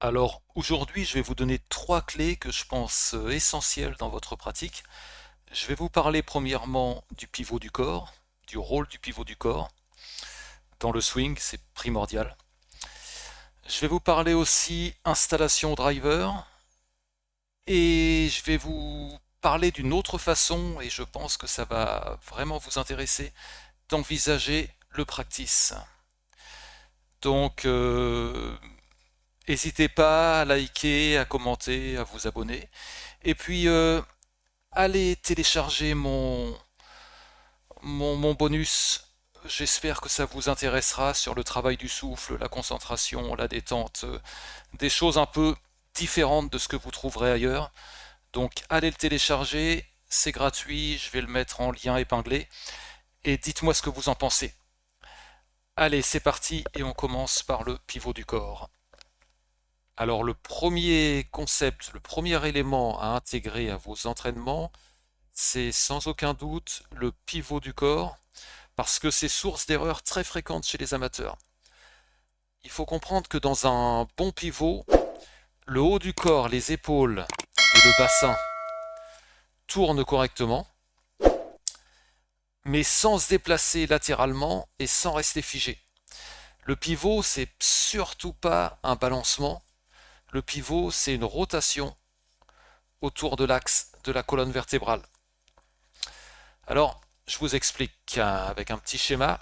Alors aujourd'hui, je vais vous donner trois clés que je pense essentielles dans votre pratique. Je vais vous parler premièrement du pivot du corps, du rôle du pivot du corps. Dans le swing, c'est primordial. Je vais vous parler aussi installation driver et je vais vous parler d'une autre façon, et je pense que ça va vraiment vous intéresser, d'envisager le practice. Donc, n'hésitez pas à liker, à commenter, à vous abonner. Et puis, allez télécharger mon bonus. J'espère que ça vous intéressera sur le travail du souffle, la concentration, la détente, des choses un peu différentes de ce que vous trouverez ailleurs. Donc allez le télécharger, c'est gratuit, je vais le mettre en lien épinglé et dites-moi ce que vous en pensez. Allez, c'est parti et on commence par le pivot du corps. Alors le premier concept, le premier élément à intégrer à vos entraînements, c'est sans aucun doute le pivot du corps, parce que c'est source d'erreurs très fréquentes chez les amateurs. Il faut comprendre que dans un bon pivot, le haut du corps, les épaules et le bassin tournent correctement, mais sans se déplacer latéralement et sans rester figé. Le pivot, c'est surtout pas un balancement. Le pivot, c'est une rotation autour de l'axe de la colonne vertébrale. Alors, je vous explique avec un petit schéma.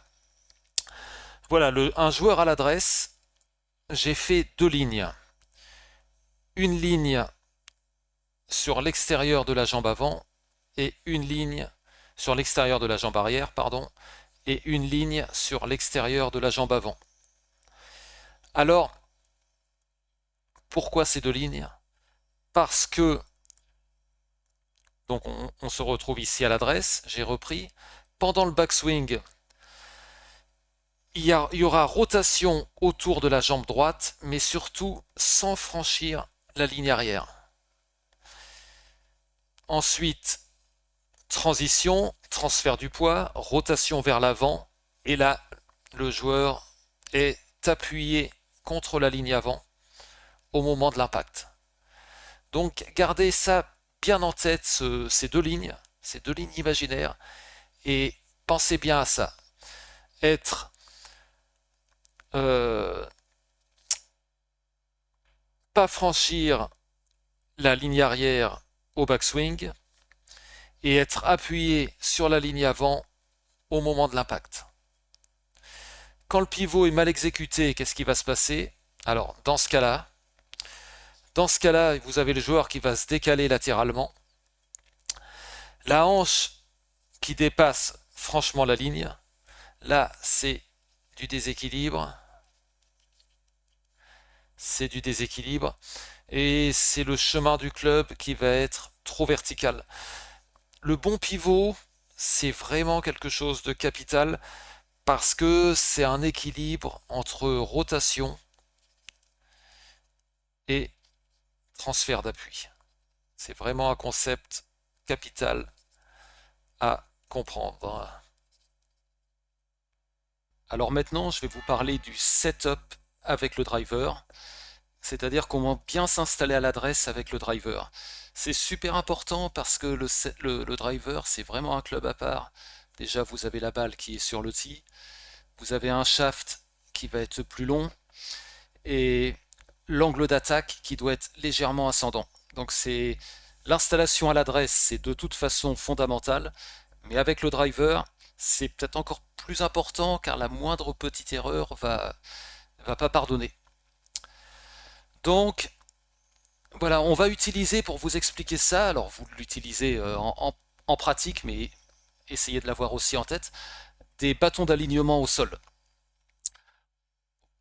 Voilà, un joueur à l'adresse, j'ai fait deux lignes. Une ligne sur l'extérieur de la jambe avant et une ligne sur l'extérieur de la jambe arrière, pardon, et une ligne sur l'extérieur de la jambe avant. Alors, pourquoi ces deux lignes? Parce que, donc on se retrouve ici à l'adresse, j'ai repris, pendant le backswing, il y aura rotation autour de la jambe droite, mais surtout sans franchir la ligne arrière. Ensuite, transition, transfert du poids, rotation vers l'avant, et là, le joueur est appuyé contre la ligne avant au moment de l'impact. Donc gardez ça bien en tête, ces deux lignes imaginaires, et pensez bien à ça. Être pas franchir la ligne arrière au backswing et être appuyé sur la ligne avant au moment de l'impact. Quand le pivot est mal exécuté, qu'est-ce qui va se passer? Alors, dans ce cas-là, vous avez le joueur qui va se décaler latéralement. La hanche qui dépasse franchement la ligne, là, c'est du déséquilibre. C'est du déséquilibre. Et c'est le chemin du club qui va être trop vertical. Le bon pivot, c'est vraiment quelque chose de capital parce que c'est un équilibre entre rotation et transfert d'appui. C'est vraiment un concept capital à comprendre. Alors maintenant, je vais vous parler du setup avec le driver, c'est-à-dire comment bien s'installer à l'adresse avec le driver. C'est super important parce que le driver, c'est vraiment un club à part. Déjà, vous avez la balle qui est sur le tee, vous avez un shaft qui va être plus long et l'angle d'attaque qui doit être légèrement ascendant. Donc c'est l'installation à l'adresse, c'est de toute façon fondamental, mais avec le driver, c'est peut-être encore plus important car la moindre petite erreur va pas pardonner. Donc voilà, on va utiliser pour vous expliquer ça, alors vous l'utilisez en pratique, mais essayez de l'avoir aussi en tête, des bâtons d'alignement au sol.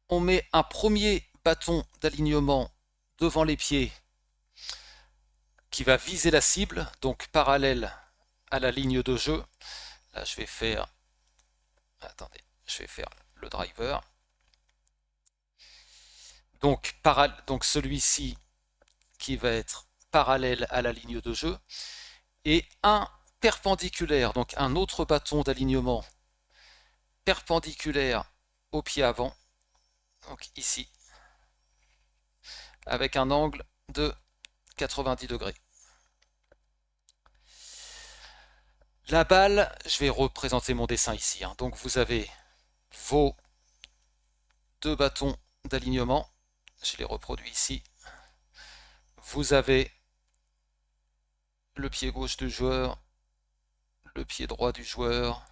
On met un premier bâton d'alignement devant les pieds qui va viser la cible, donc parallèle à la ligne de jeu. Là, je vais faire, attendez, je vais faire le driver. Donc celui-ci qui va être parallèle à la ligne de jeu et un perpendiculaire, donc un autre bâton d'alignement perpendiculaire au pied avant, donc ici, avec un angle de 90 degrés. La balle, je vais représenter mon dessin ici. Donc vous avez vos deux bâtons d'alignement. Je les reproduis ici. Vous avez le pied gauche du joueur, le pied droit du joueur.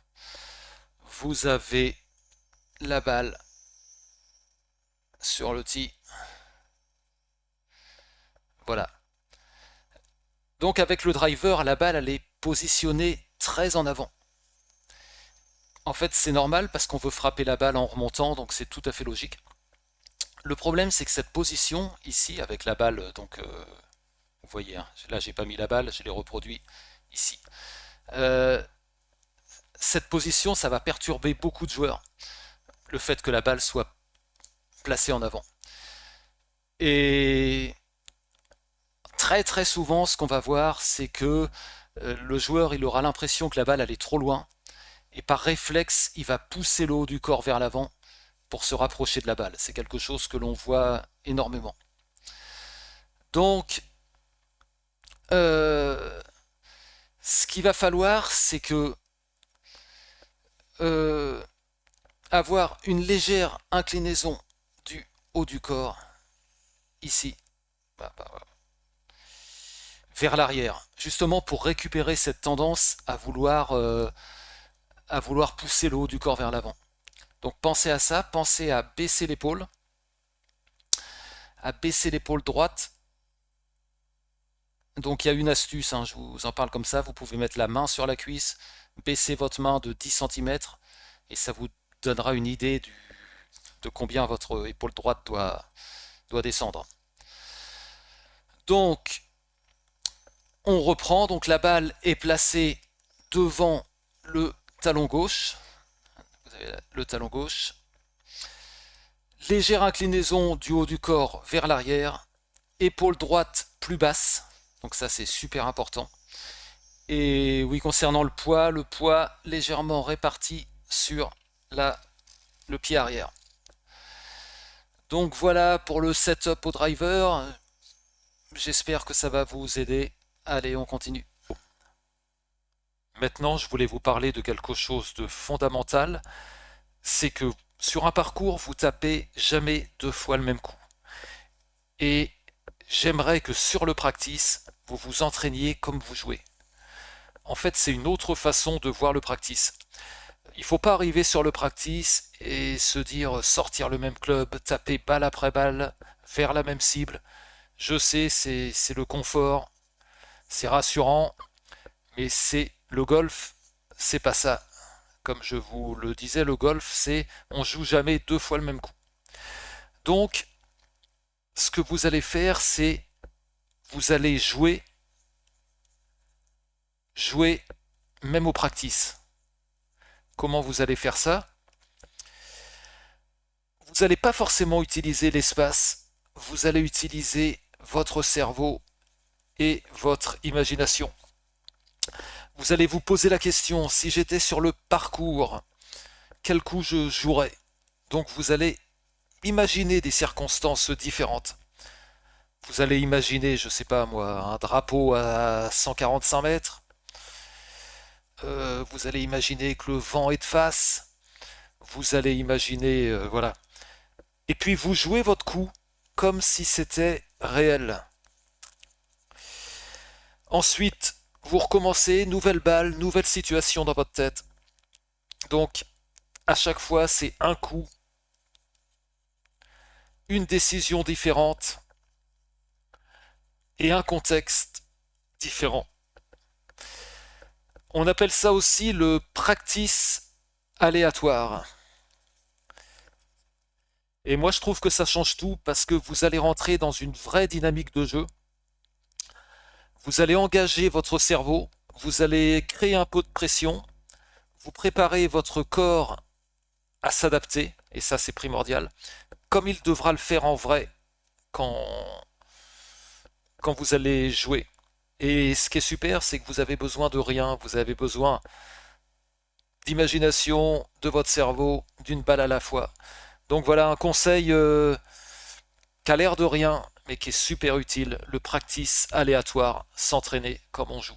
Vous avez la balle sur le tee. Voilà. Donc avec le driver, la balle elle est positionnée très en avant. En fait, c'est normal parce qu'on veut frapper la balle en remontant, donc c'est tout à fait logique. Le problème, c'est que cette position ici, avec la balle, donc vous voyez, là j'ai pas mis la balle, je l'ai reproduit ici. Cette position, ça va perturber beaucoup de joueurs, le fait que la balle soit placée en avant. Et très très souvent, ce qu'on va voir, c'est que le joueur, il aura l'impression que la balle elle est trop loin, et par réflexe, il va pousser le haut du corps vers l'avant pour se rapprocher de la balle. C'est quelque chose que l'on voit énormément. Donc, ce qu'il va falloir, c'est que avoir une légère inclinaison du haut du corps, ici, vers l'arrière, justement pour récupérer cette tendance à vouloir pousser le haut du corps vers l'avant. Donc pensez à ça, pensez à baisser l'épaule droite. Donc il y a une astuce, je vous en parle comme ça, vous pouvez mettre la main sur la cuisse, baisser votre main de 10 cm et ça vous donnera une idée de combien votre épaule droite doit descendre. Donc on reprend, donc la balle est placée devant le talon gauche. Vous avez le talon gauche. Légère inclinaison du haut du corps vers l'arrière. Épaule droite plus basse. Donc ça c'est super important. Et oui, concernant le poids légèrement réparti sur le pied arrière. Donc voilà pour le setup au driver. J'espère que ça va vous aider. Allez, on continue. Maintenant, je voulais vous parler de quelque chose de fondamental. C'est que sur un parcours, vous tapez jamais 2 fois le même coup. Et j'aimerais que sur le practice, vous vous entraîniez comme vous jouez. En fait, c'est une autre façon de voir le practice. Il ne faut pas arriver sur le practice et se dire sortir le même club, taper balle après balle, vers la même cible. Je sais, c'est le confort, c'est rassurant, mais c'est le golf, c'est pas ça. Comme je vous le disais, le golf, c'est on joue jamais 2 fois le même coup. Donc, ce que vous allez faire, c'est vous allez jouer même au practice. Comment vous allez faire ça? Vous n'allez pas forcément utiliser l'espace, vous allez utiliser votre cerveau et votre imagination. Vous allez vous poser la question, si j'étais sur le parcours, quel coup je jouerais? Donc vous allez imaginer des circonstances différentes. Vous allez imaginer, je sais pas moi, un drapeau à 145 mètres. Vous allez imaginer que le vent est de face. Vous allez imaginer, voilà. Et puis vous jouez votre coup comme si c'était réel. Ensuite, vous recommencez, nouvelle balle, nouvelle situation dans votre tête. Donc, à chaque fois, c'est un coup, une décision différente et un contexte différent. On appelle ça aussi le practice aléatoire. Et moi, je trouve que ça change tout parce que vous allez rentrer dans une vraie dynamique de jeu. Vous allez engager votre cerveau, vous allez créer un peu de pression, vous préparez votre corps à s'adapter, et ça c'est primordial, comme il devra le faire en vrai quand vous allez jouer. Et ce qui est super, c'est que vous avez besoin de rien, vous avez besoin d'imagination, de votre cerveau, d'une balle à la fois. Donc voilà un conseil qui a l'air de rien, mais qui est super utile, le practice aléatoire, s'entraîner comme on joue.